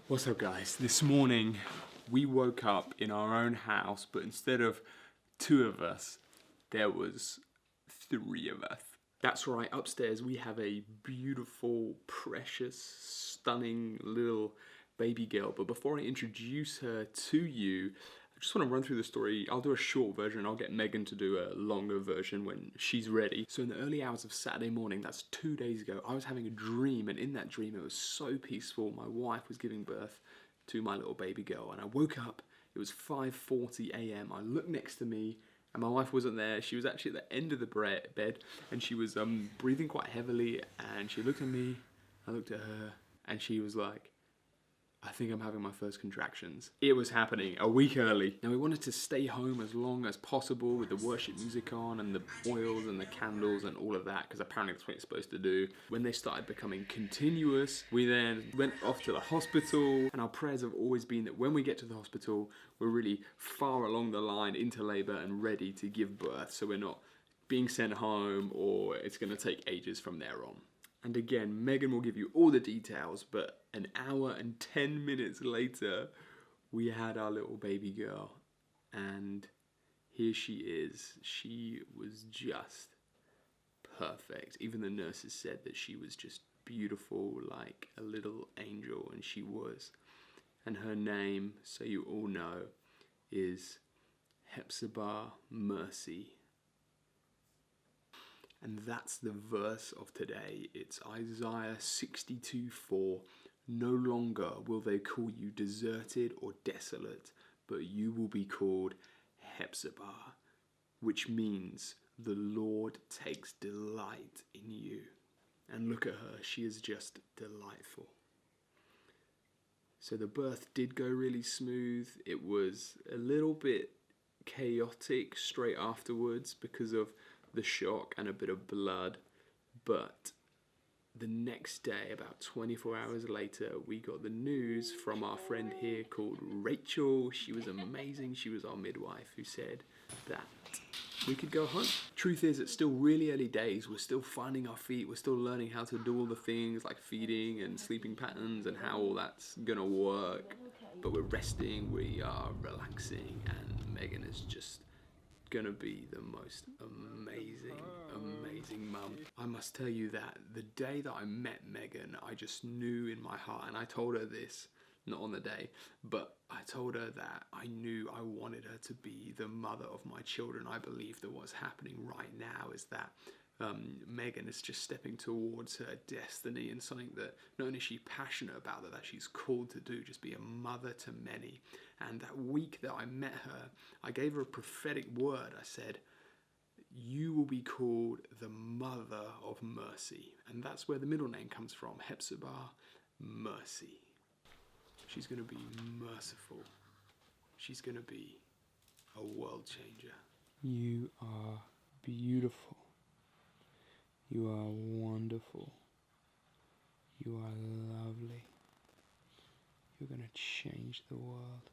What's up, guys? This morning we woke up in our own house, but instead of 2 of us, there was 3 of us. That's right, upstairs we have a beautiful, precious, stunning little baby girl. But before I introduce her to you, I just want to run through the story. I'll do a short version. I'll get Megan to do a longer version when she's ready. So in the early hours of Saturday morning, that's 2 days ago, I was having a dream, and in that dream it was so peaceful. My wife was giving birth to my little baby girl, and I woke up. It was 5:40 a.m. I looked next to me, and my wife wasn't there. She was actually at the end of the bed, and she was breathing quite heavily, and she looked at me, I looked at her, and she was like, I think I'm having my first contractions. It was happening a week early. Now we wanted to stay home as long as possible with the worship music on and the oils and the candles and all of that, because apparently that's what you're supposed to do. When they started becoming continuous, we then went off to the hospital, and our prayers have always been that when we get to the hospital, we're really far along the line into labor and ready to give birth, so we're not being sent home or it's gonna take ages from there on. And again, Megan will give you all the details, but an hour and 10 minutes later, we had our little baby girl. And here she is. She was just perfect. Even the nurses said that she was just beautiful, like a little angel, and she was. And her name, so you all know, is Hepzibah Mercy. And that's the verse of today. It's Isaiah 62:4. No longer will they call you deserted or desolate, but you will be called Hepzibah, which means the Lord takes delight in you. And look at her, she is just delightful. So the birth did go really smooth. It was a little bit chaotic straight afterwards because of the shock and a bit of blood, but the next day, about 24 hours later, we got the news from our friend here called Rachel. She was amazing. She was our midwife, who said that we could go home. Truth is, it's still really early days. We're still finding our feet. We're still learning how to do all the things like feeding and sleeping patterns and how all that's gonna work, but we're resting, we are relaxing, and Megan is just gonna be the most amazing mum. I must tell you that the day that I met Megan, I just knew in my heart, and I told her this, not on the day, but I told her that I knew I wanted her to be the mother of my children. I believe that what's happening right now is that Megan is just stepping towards her destiny, and something that not only is she passionate about, that she's called to do, just be a mother to many. And that week that I met her, I gave her a prophetic word. I said, you will be called the Mother of Mercy. And that's where the middle name comes from, Hepzibah Mercy. She's going to be merciful. She's going to be a world changer. You are beautiful. You are wonderful. You are lovely. You're going to change the world.